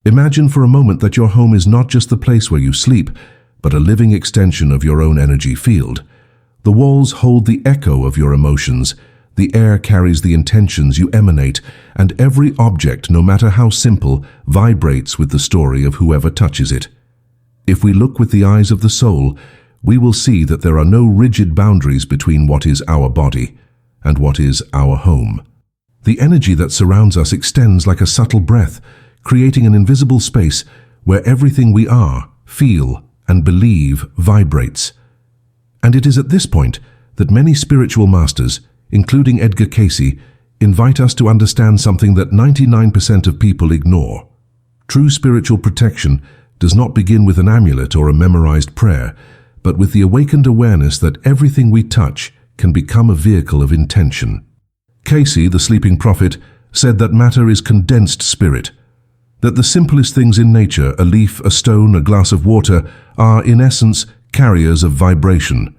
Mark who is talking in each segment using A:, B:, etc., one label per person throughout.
A: Imagine for a moment that your home is not just the place where you sleep, but a living extension of your own energy field. The walls hold the echo of your emotions, the air carries the intentions you emanate, and every object, no matter how simple, vibrates with the story of whoever touches it. If we look with the eyes of the soul, we will see that there are no rigid boundaries between what is our body and what is our home. The energy that surrounds us extends like a subtle breath, creating an invisible space where everything we are, feel, and believe vibrates. And it is at this point that many spiritual masters, including Edgar Cayce, invite us to understand something that 99% of people ignore. True spiritual protection does not begin with an amulet or a memorized prayer, but with the awakened awareness that everything we touch can become a vehicle of intention. Cayce, the sleeping prophet, said that matter is condensed spirit, that the simplest things in nature, a leaf, a stone, a glass of water, are, in essence, carriers of vibration.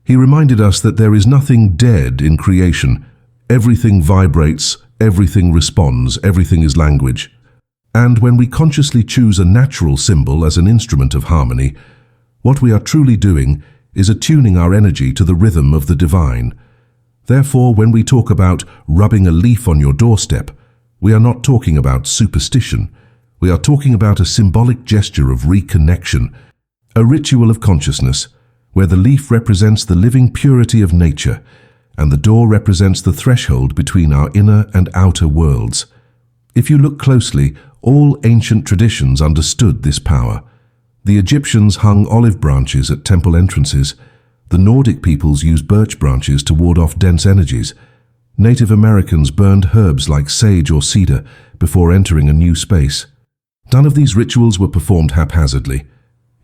A: He reminded us that there is nothing dead in creation. Everything vibrates, everything responds, everything is language. And when we consciously choose a natural symbol as an instrument of harmony, what we are truly doing is attuning our energy to the rhythm of the divine. Therefore, when we talk about rubbing a leaf on your doorstep, we are not talking about superstition. We are talking about a symbolic gesture of reconnection, a ritual of consciousness, where the leaf represents the living purity of nature, and the door represents the threshold between our inner and outer worlds. If you look closely, all ancient traditions understood this power. The Egyptians hung olive branches at temple entrances. The Nordic peoples used birch branches to ward off dense energies. Native Americans burned herbs like sage or cedar before entering a new space. None of these rituals were performed haphazardly.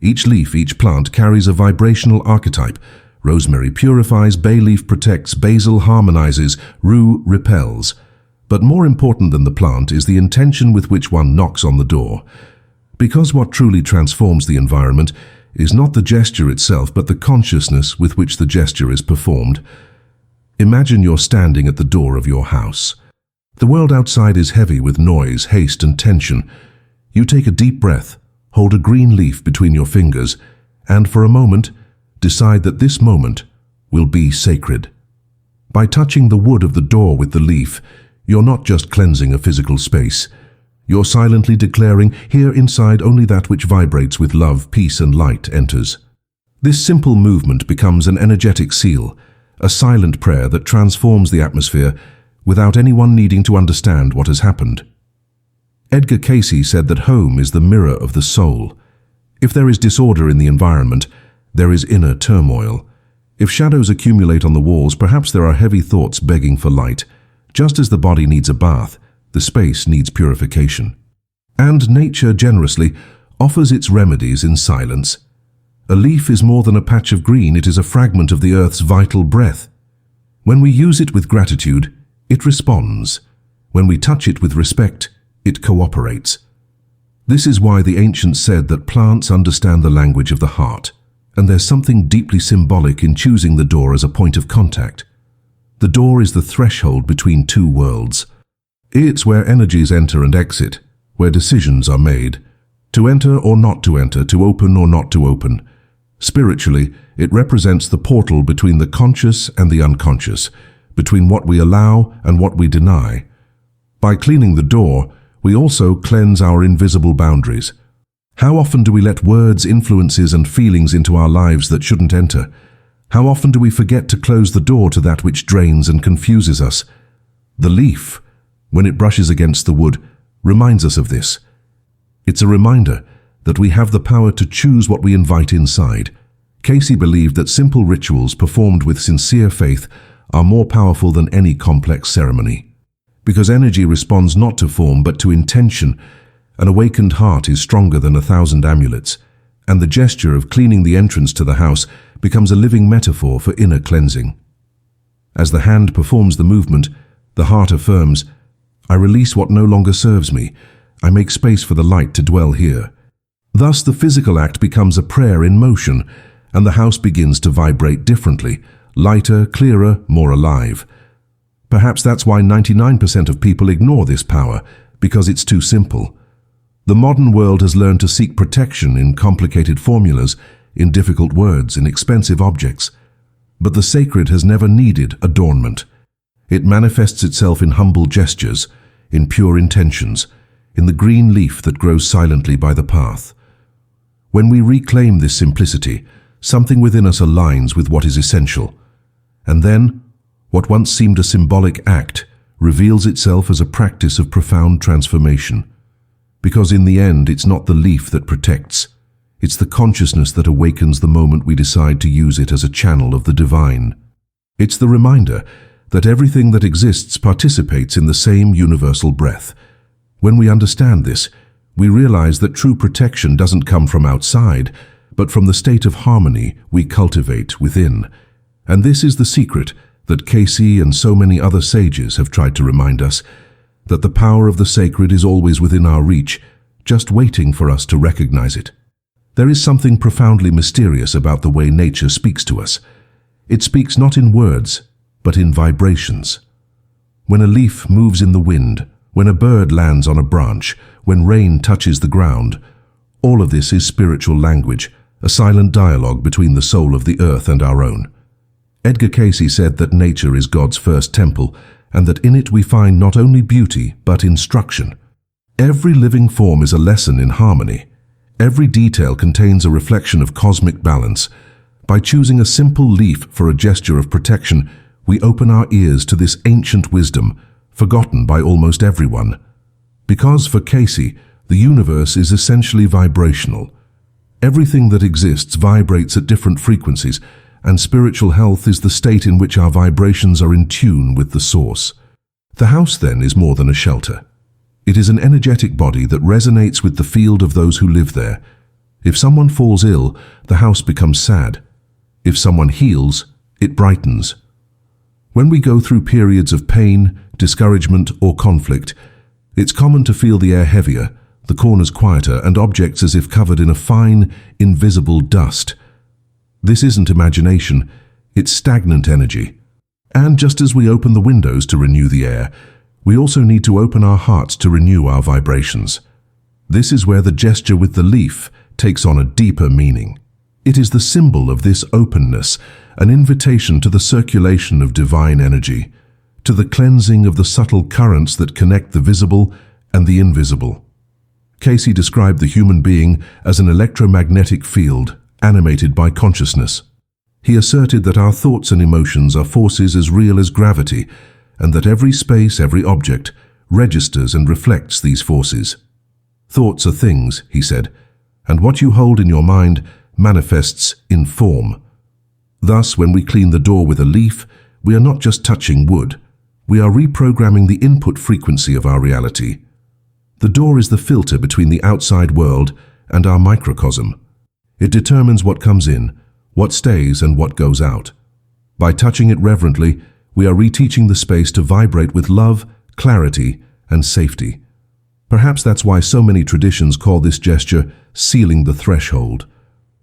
A: Each leaf, each plant carries a vibrational archetype. Rosemary purifies, bay leaf protects, basil harmonizes, rue repels. But more important than the plant is the intention with which one knocks on the door. Because what truly transforms the environment is not the gesture itself, but the consciousness with which the gesture is performed. Imagine you're standing at the door of your house. The world outside is heavy with noise, haste, and tension. You take a deep breath, hold a green leaf between your fingers, and for a moment, decide that this moment will be sacred. By touching the wood of the door with the leaf, you're not just cleansing a physical space. You're silently declaring, here inside only that which vibrates with love, peace, and light enters. This simple movement becomes an energetic seal, a silent prayer that transforms the atmosphere without anyone needing to understand what has happened. Edgar Cayce said that home is the mirror of the soul. If there is disorder in the environment, there is inner turmoil. If shadows accumulate on the walls, perhaps there are heavy thoughts begging for light. Just as the body needs a bath, the space needs purification. And nature generously offers its remedies in silence. A leaf is more than a patch of green, it is a fragment of the earth's vital breath. When we use it with gratitude, it responds. When we touch it with respect, it cooperates. This is why the ancients said that plants understand the language of the heart, and there's something deeply symbolic in choosing the door as a point of contact. The door is the threshold between two worlds. It's where energies enter and exit, where decisions are made, to enter or not to enter, to open or not to open. Spiritually, it represents the portal between the conscious and the unconscious, between what we allow and what we deny. By cleaning the door, we also cleanse our invisible boundaries. How often do we let words, influences, and feelings into our lives that shouldn't enter? How often do we forget to close the door to that which drains and confuses us? The leaf, when it brushes against the wood, reminds us of this. It's a reminder that we have the power to choose what we invite inside. Cayce believed that simple rituals performed with sincere faith are more powerful than any complex ceremony. Because energy responds not to form but to intention, an awakened heart is stronger than 1,000 amulets, and the gesture of cleaning the entrance to the house becomes a living metaphor for inner cleansing. As the hand performs the movement, the heart affirms, I release what no longer serves me. I make space for the light to dwell here. Thus, the physical act becomes a prayer in motion, and the house begins to vibrate differently, lighter, clearer, more alive. Perhaps that's why 99% of people ignore this power, because it's too simple. The modern world has learned to seek protection in complicated formulas, in difficult words, in expensive objects. But the sacred has never needed adornment. It manifests itself in humble gestures, in pure intentions, in the green leaf that grows silently by the path. When we reclaim this simplicity, something within us aligns with what is essential. And then, what once seemed a symbolic act reveals itself as a practice of profound transformation. Because in the end, it's not the leaf that protects. It's the consciousness that awakens the moment we decide to use it as a channel of the divine. It's the reminder that everything that exists participates in the same universal breath. When we understand this, we realize that true protection doesn't come from outside, but from the state of harmony we cultivate within. And this is the secret that Cayce and so many other sages have tried to remind us, that the power of the sacred is always within our reach, just waiting for us to recognize it. There is something profoundly mysterious about the way nature speaks to us. It speaks not in words, but in vibrations. When a leaf moves in the wind, when a bird lands on a branch, when rain touches the ground, all of this is spiritual language, a silent dialogue between the soul of the earth and our own. Edgar Cayce said that nature is God's first temple, and that in it we find not only beauty, but instruction. Every living form is a lesson in harmony. Every detail contains a reflection of cosmic balance. By choosing a simple leaf for a gesture of protection, we open our ears to this ancient wisdom, forgotten by almost everyone. Because for Cayce, the universe is essentially vibrational. Everything that exists vibrates at different frequencies, and spiritual health is the state in which our vibrations are in tune with the source. The house, then, is more than a shelter. It is an energetic body that resonates with the field of those who live there. If someone falls ill, the house becomes sad. If someone heals, it brightens. When we go through periods of pain, discouragement, or conflict, it's common to feel the air heavier, the corners quieter, and objects as if covered in a fine, invisible dust. This isn't imagination, it's stagnant energy. And just as we open the windows to renew the air, we also need to open our hearts to renew our vibrations. This is where the gesture with the leaf takes on a deeper meaning. It is the symbol of this openness, an invitation to the circulation of divine energy, to the cleansing of the subtle currents that connect the visible and the invisible. Cayce described the human being as an electromagnetic field animated by consciousness. He asserted that our thoughts and emotions are forces as real as gravity, and that every space, every object, registers and reflects these forces. Thoughts are things, he said, and what you hold in your mind manifests in form. Thus, when we clean the door with a leaf, we are not just touching wood, we are reprogramming the input frequency of our reality. The door is the filter between the outside world and our microcosm. It determines what comes in, what stays, and what goes out. By touching it reverently, we are reteaching the space to vibrate with love, clarity, and safety. Perhaps that's why so many traditions call this gesture sealing the threshold.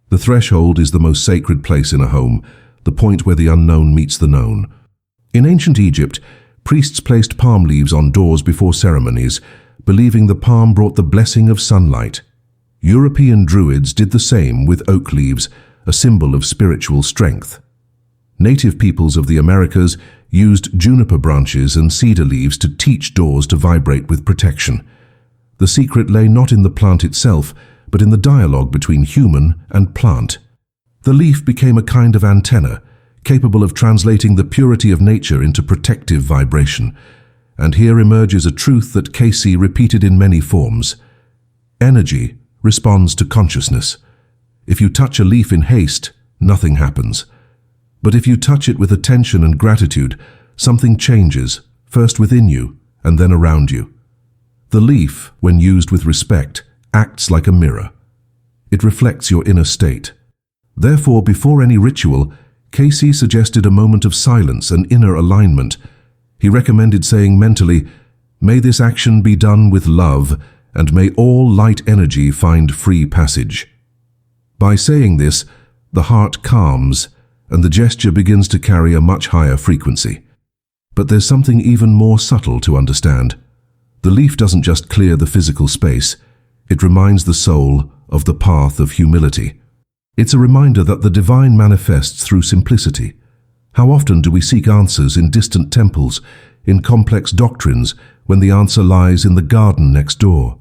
A: The threshold is the most sacred place in a home, the point where the unknown meets the known. In ancient Egypt, priests placed palm leaves on doors before ceremonies, believing the palm brought the blessing of sunlight. European Druids did the same with oak leaves, a symbol of spiritual strength. Native peoples of the Americas used juniper branches and cedar leaves to teach doors to vibrate with protection. The secret lay not in the plant itself, but in the dialogue between human and plant. The leaf became a kind of antenna, capable of translating the purity of nature into protective vibration. And here emerges a truth that Cayce repeated in many forms. Energy responds to consciousness. If you touch a leaf in haste, nothing happens. But if you touch it with attention and gratitude, something changes, first within you and then around you. The leaf, when used with respect, acts like a mirror. It reflects your inner state. Therefore, before any ritual, Cayce suggested a moment of silence and inner alignment. He recommended saying mentally, "May this action be done with love, and may all light energy find free passage." By saying this, the heart calms, and the gesture begins to carry a much higher frequency. But there's something even more subtle to understand. The leaf doesn't just clear the physical space, It reminds the soul of the path of humility. It's a reminder that the divine manifests through simplicity. How often do we seek answers in distant temples, in complex doctrines, when the answer lies in the garden next door?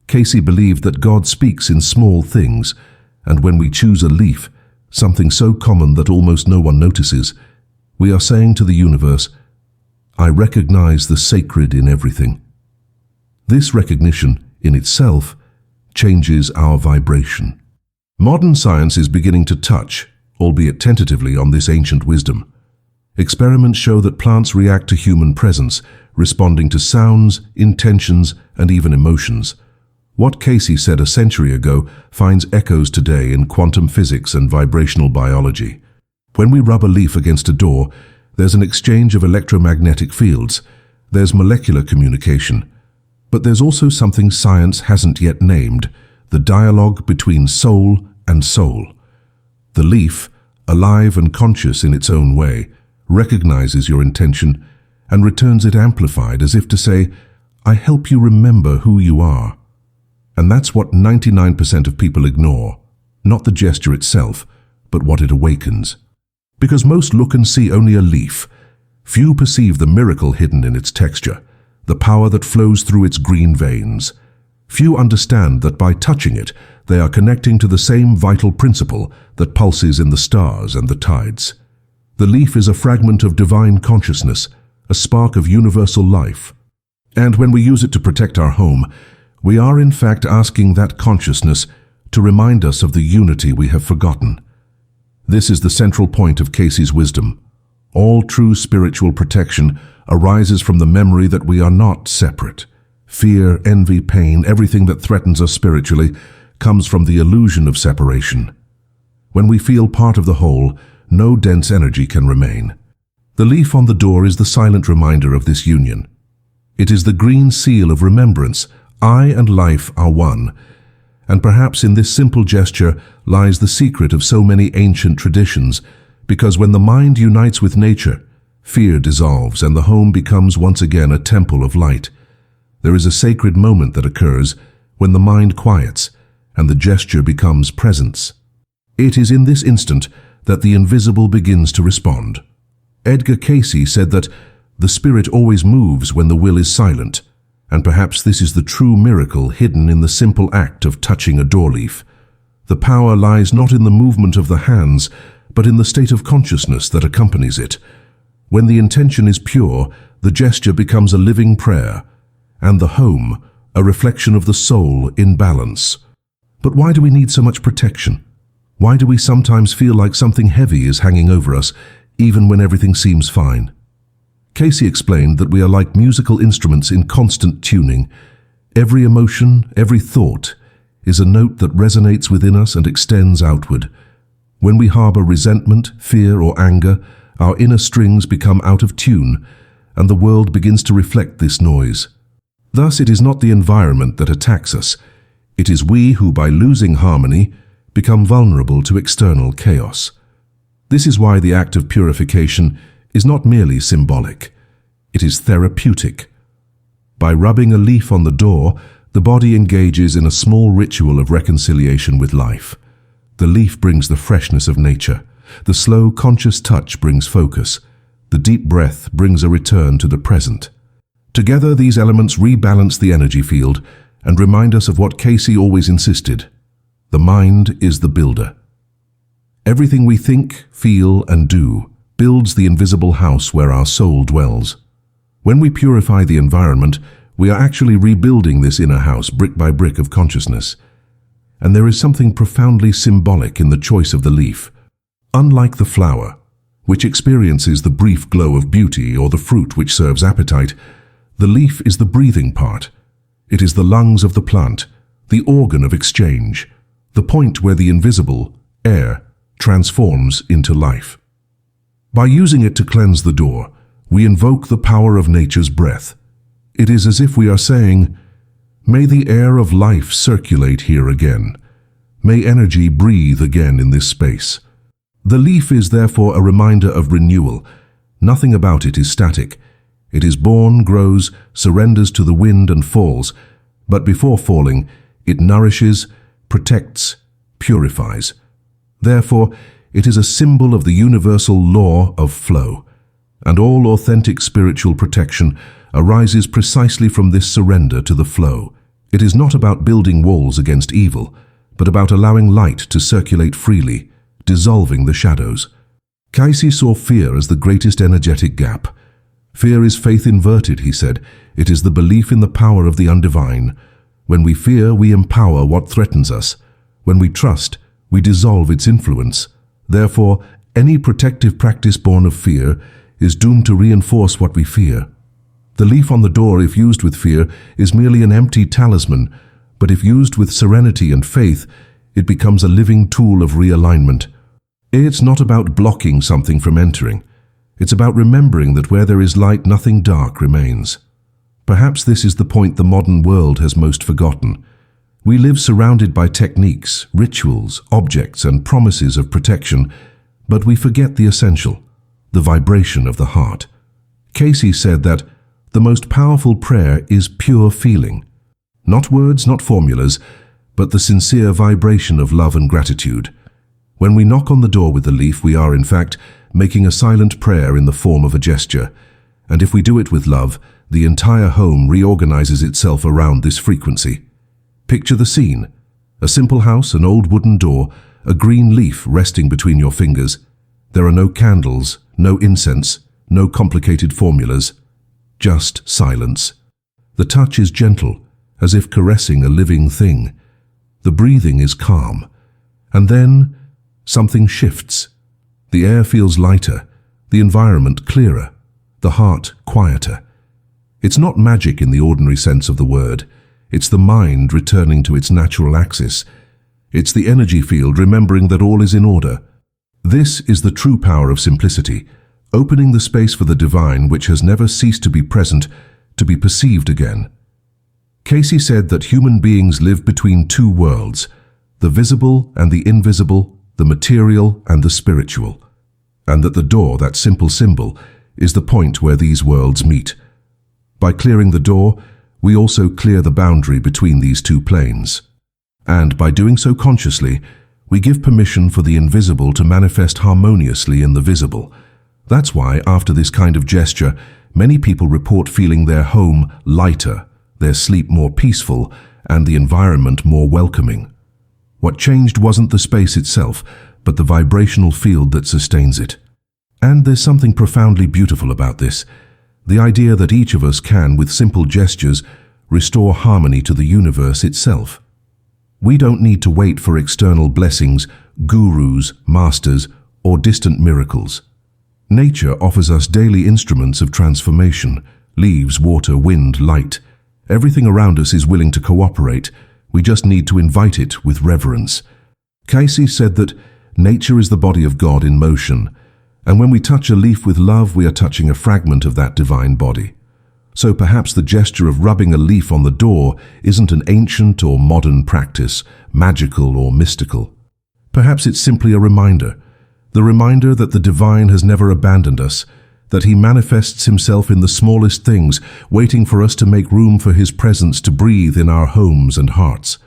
A: Cayce believed that God speaks in small things, and when we choose a leaf, something so common that almost no one notices, we are saying to the universe, I recognize the sacred in everything. This recognition, in itself, changes our vibration. Modern science is beginning to touch, albeit tentatively, on this ancient wisdom. Experiments show that plants react to human presence, responding to sounds, intentions, and even emotions. What Cayce said a century ago finds echoes today in quantum physics and vibrational biology. When we rub a leaf against a door, there's an exchange of electromagnetic fields. There's molecular communication. But there's also something science hasn't yet named, the dialogue between soul and soul. The leaf, alive and conscious in its own way, recognizes your intention and returns it amplified, as if to say, I help you remember who you are. And that's what 99% of people ignore, not the gesture itself, but what it awakens. Because most look and see only a leaf, few perceive the miracle hidden in its texture, the power that flows through its green veins. Few understand that by touching it, they are connecting to the same vital principle that pulses in the stars and the tides. The leaf is a fragment of divine consciousness, a spark of universal life. And when we use it to protect our home, we are in fact asking that consciousness to remind us of the unity we have forgotten. This is the central point of Cayce's wisdom. All true spiritual protection arises from the memory that we are not separate. Fear, envy, pain, everything that threatens us spiritually comes from the illusion of separation. When we feel part of the whole, no dense energy can remain. The leaf on the door is the silent reminder of this union. It is the green seal of remembrance. I and life are one. And perhaps in this simple gesture lies the secret of so many ancient traditions, because when the mind unites with nature, fear dissolves and the home becomes once again a temple of light. There is a sacred moment that occurs when the mind quiets and the gesture becomes presence. It is in this instant that the invisible begins to respond. Edgar Cayce said that the spirit always moves when the will is silent, and perhaps this is the true miracle hidden in the simple act of touching a door leaf. The power lies not in the movement of the hands, but in the state of consciousness that accompanies it. When the intention is pure, the gesture becomes a living prayer, and the home, a reflection of the soul in balance. But why do we need so much protection? Why do we sometimes feel like something heavy is hanging over us, even when everything seems fine? Cayce explained that we are like musical instruments in constant tuning. Every emotion, every thought, is a note that resonates within us and extends outward. When we harbor resentment, fear, or anger, our inner strings become out of tune, and the world begins to reflect this noise. Thus, it is not the environment that attacks us. It is we who, by losing harmony, become vulnerable to external chaos. This is why the act of purification is not merely symbolic. It is therapeutic. By rubbing a leaf on the door, the body engages in a small ritual of reconciliation with life. The leaf brings the freshness of nature. The slow, conscious touch brings focus. The deep breath brings a return to the present. Together, these elements rebalance the energy field and remind us of what Cayce always insisted. The mind is the builder. Everything we think, feel, and do builds the invisible house where our soul dwells. When we purify the environment, we are actually rebuilding this inner house brick by brick of consciousness. And there is something profoundly symbolic in the choice of the leaf. Unlike the flower, which experiences the brief glow of beauty, or the fruit which serves appetite, the leaf is the breathing part. It is the lungs of the plant, the organ of exchange, the point where the invisible, air, transforms into life. By using it to cleanse the door, we invoke the power of nature's breath. It is as if we are saying, may the air of life circulate here again. May energy breathe again in this space. The leaf is therefore a reminder of renewal. Nothing about it is static. It is born, grows, surrenders to the wind and falls. But before falling, It nourishes, protects, purifies. Therefore, it is a symbol of the universal law of flow, and all authentic spiritual protection arises precisely from this surrender to the flow. It is not about building walls against evil, but about allowing light to circulate freely, dissolving the shadows. Cayce saw fear as the greatest energetic gap. Fear is faith inverted, he said. It is the belief in the power of the undivine. When we fear, we empower what threatens us. When we trust, we dissolve its influence. Therefore, any protective practice born of fear is doomed to reinforce what we fear. The leaf on the door, if used with fear, is merely an empty talisman, but if used with serenity and faith, it becomes a living tool of realignment. It's not about blocking something from entering. It's about remembering that where there is light, nothing dark remains. Perhaps this is the point the modern world has most forgotten. We live surrounded by techniques, rituals, objects, and promises of protection, but we forget the essential, the vibration of the heart. Cayce said that the most powerful prayer is pure feeling. Not words, not formulas, but the sincere vibration of love and gratitude. When we knock on the door with the leaf, we are, in fact, making a silent prayer in the form of a gesture. And if we do it with love, the entire home reorganizes itself around this frequency. Picture the scene. A simple house, an old wooden door, a green leaf resting between your fingers. There are no candles, no incense, no complicated formulas. Just silence. The touch is gentle, as if caressing a living thing. The breathing is calm. And then, something shifts. The air feels lighter, the environment clearer, the heart quieter. It's not magic in the ordinary sense of the word. It's the mind returning to its natural axis. It's the energy field remembering that all is in order. This is the true power of simplicity, opening the space for the divine which has never ceased to be present, to be perceived again. Cayce said that human beings live between two worlds, the visible and the invisible, the material and the spiritual, and that the door, that simple symbol, is the point where these worlds meet. By clearing the door, we also clear the boundary between these two planes. And by doing so consciously, we give permission for the invisible to manifest harmoniously in the visible. That's why, after this kind of gesture, many people report feeling their home lighter, their sleep more peaceful, and the environment more welcoming. What changed wasn't the space itself, but the vibrational field that sustains it. And there's something profoundly beautiful about this, the idea that each of us can, with simple gestures, restore harmony to the universe itself. We don't need to wait for external blessings, gurus, masters, or distant miracles. Nature offers us daily instruments of transformation: leaves, water, wind, light. Everything around us is willing to cooperate. We just need to invite it with reverence. Cayce said that nature is the body of God in motion, and when we touch a leaf with love, we are touching a fragment of that divine body. So perhaps the gesture of rubbing a leaf on the door isn't an ancient or modern practice, magical or mystical. Perhaps it's simply a reminder, the reminder that the divine has never abandoned us, that he manifests himself in the smallest things, waiting for us to make room for his presence to breathe in our homes and hearts.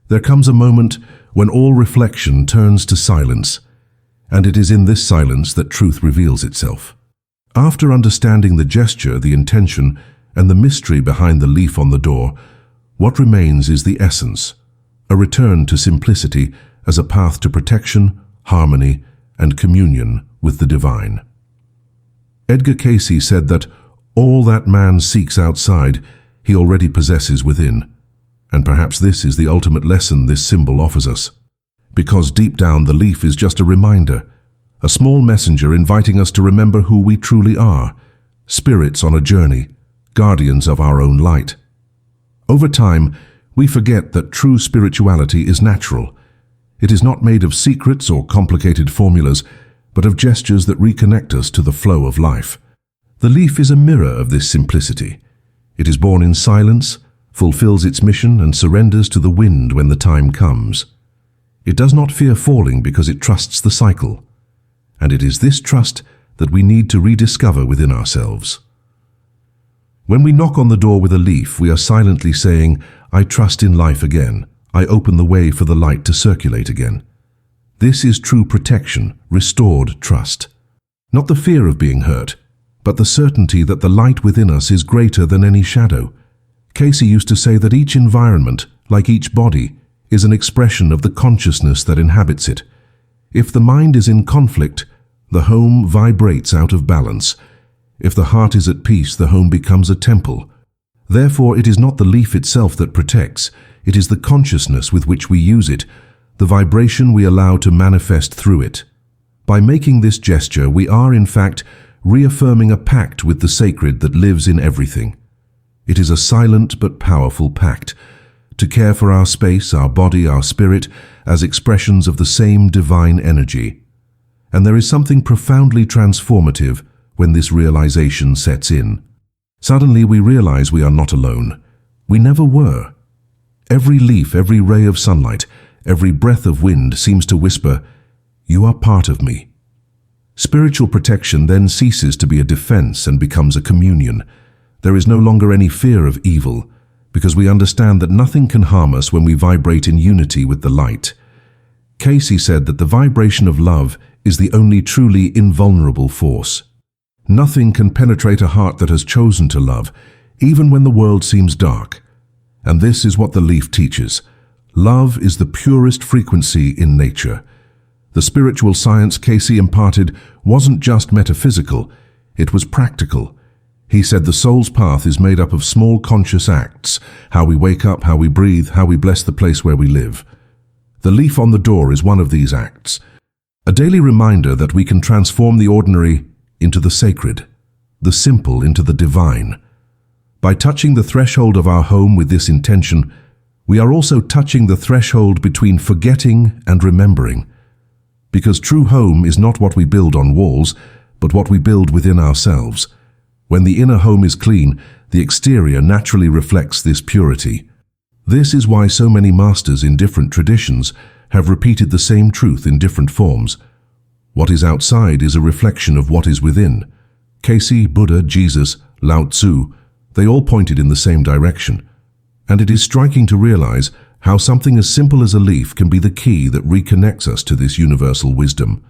A: There comes a moment when all reflection turns to silence, and it is in this silence that truth reveals itself. After understanding the gesture, the intention, and the mystery behind the leaf on the door, what remains is the essence, a return to simplicity as a path to protection, harmony, and communion with the divine. Edgar Cayce said that all that man seeks outside, he already possesses within. And perhaps this is the ultimate lesson this symbol offers us. Because deep down the leaf is just a reminder, a small messenger inviting us to remember who we truly are, spirits on a journey, guardians of our own light. Over time, we forget that true spirituality is natural. It is not made of secrets or complicated formulas, but of gestures that reconnect us to the flow of life. The leaf is a mirror of this simplicity. It is born in silence, fulfills its mission, and surrenders to the wind when the time comes. It does not fear falling because it trusts the cycle. And it is this trust that we need to rediscover within ourselves. When we knock on the door with a leaf, we are silently saying, I trust in life again. I open the way for the light to circulate again. This is true protection, restored trust. Not the fear of being hurt, but the certainty that the light within us is greater than any shadow. Cayce used to say that each environment, like each body, is an expression of the consciousness that inhabits it. If the mind is in conflict, the home vibrates out of balance. If the heart is at peace, the home becomes a temple. Therefore, it is not the leaf itself that protects, it is the consciousness with which we use it, the vibration we allow to manifest through it. By making this gesture, we are, in fact, reaffirming a pact with the sacred that lives in everything. It is a silent but powerful pact, to care for our space, our body, our spirit, as expressions of the same divine energy. And there is something profoundly transformative when this realization sets in. Suddenly we realize we are not alone. We never were. Every leaf, every ray of sunlight, every breath of wind seems to whisper, "You are part of me." Spiritual protection then ceases to be a defense and becomes a communion. There is no longer any fear of evil, because we understand that nothing can harm us when we vibrate in unity with the light. Cayce said that the vibration of love is the only truly invulnerable force. Nothing can penetrate a heart that has chosen to love, even when the world seems dark. And this is what the leaf teaches. Love is the purest frequency in nature. The spiritual science Cayce imparted wasn't just metaphysical, it was practical. He said the soul's path is made up of small conscious acts, how we wake up, how we breathe, how we bless the place where we live. The leaf on the door is one of these acts, a daily reminder that we can transform the ordinary into the sacred, the simple into the divine. By touching the threshold of our home with this intention, we are also touching the threshold between forgetting and remembering. Because true home is not what we build on walls, but what we build within ourselves. When the inner home is clean, the exterior naturally reflects this purity. This is why so many masters in different traditions have repeated the same truth in different forms. What is outside is a reflection of what is within. Cayce, Buddha, Jesus, Lao Tzu, they all pointed in the same direction. And it is striking to realize how something as simple as a leaf can be the key that reconnects us to this universal wisdom.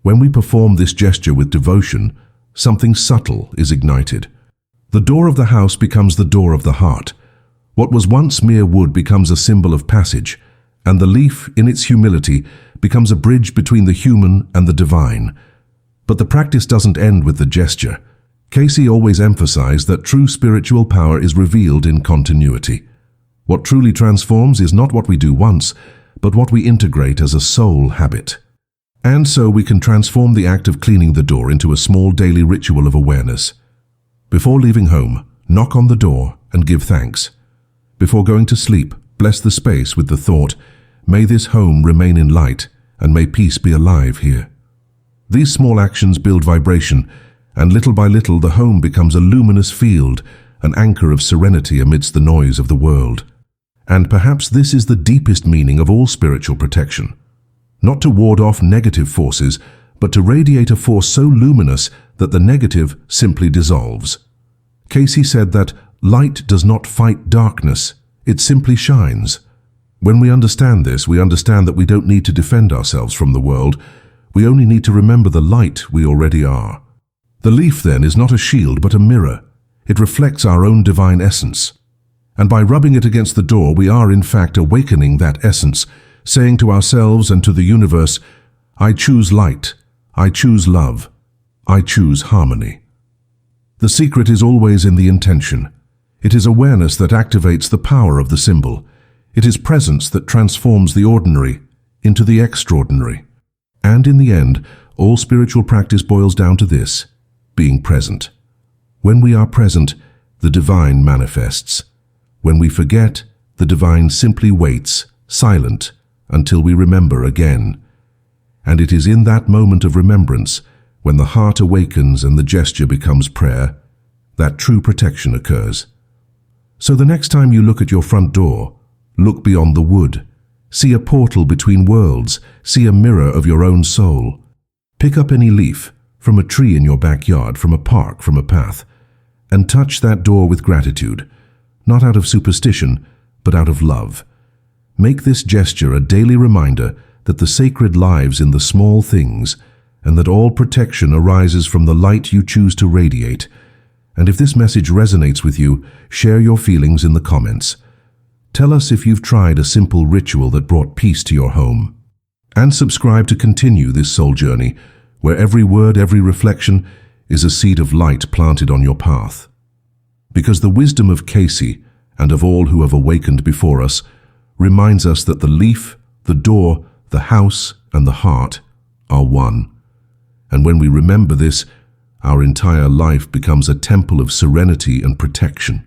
A: When we perform this gesture with devotion, something subtle is ignited. The door of the house becomes the door of the heart. What was once mere wood becomes a symbol of passage, and the leaf, in its humility, becomes a bridge between the human and the divine. But the practice doesn't end with the gesture. Cayce always emphasized that true spiritual power is revealed in continuity. What truly transforms is not what we do once, but what we integrate as a soul habit. And so we can transform the act of cleaning the door into a small daily ritual of awareness. Before leaving home, knock on the door and give thanks. Before going to sleep, bless the space with the thought, "May this home remain in light, and may peace be alive here." These small actions build vibration, and little by little the home becomes a luminous field, an anchor of serenity amidst the noise of the world. And perhaps this is the deepest meaning of all spiritual protection. Not to ward off negative forces, but to radiate a force so luminous that the negative simply dissolves. Cayce said that light does not fight darkness, it simply shines. When we understand this, we understand that we don't need to defend ourselves from the world, we only need to remember the light we already are. The leaf, then, is not a shield but a mirror. It reflects our own divine essence. And by rubbing it against the door, we are in fact awakening that essence, saying to ourselves and to the universe, "I choose light, I choose love, I choose harmony." The secret is always in the intention. It is awareness that activates the power of the symbol. It is presence that transforms the ordinary into the extraordinary. And in the end, all spiritual practice boils down to this: being present. When we are present, the divine manifests. When we forget, the divine simply waits, silent, until we remember again. And it is in that moment of remembrance, when the heart awakens and the gesture becomes prayer, that true protection occurs. So the next time you look at your front door, look beyond the wood. See a portal between worlds. See a mirror of your own soul. Pick up any leaf, from a tree in your backyard, from a park, from a path, and touch that door with gratitude, not out of superstition, but out of love. Make this gesture a daily reminder that the sacred lives in the small things, and that all protection arises from the light you choose to radiate. And if this message resonates with you, share your feelings in the comments. Tell us if you've tried a simple ritual that brought peace to your home. And subscribe to continue this soul journey, where every word, every reflection is a seed of light planted on your path. Because the wisdom of Cayce, and of all who have awakened before us, reminds us that the leaf, the door, the house, and the heart are one. And when we remember this, our entire life becomes a temple of serenity and protection.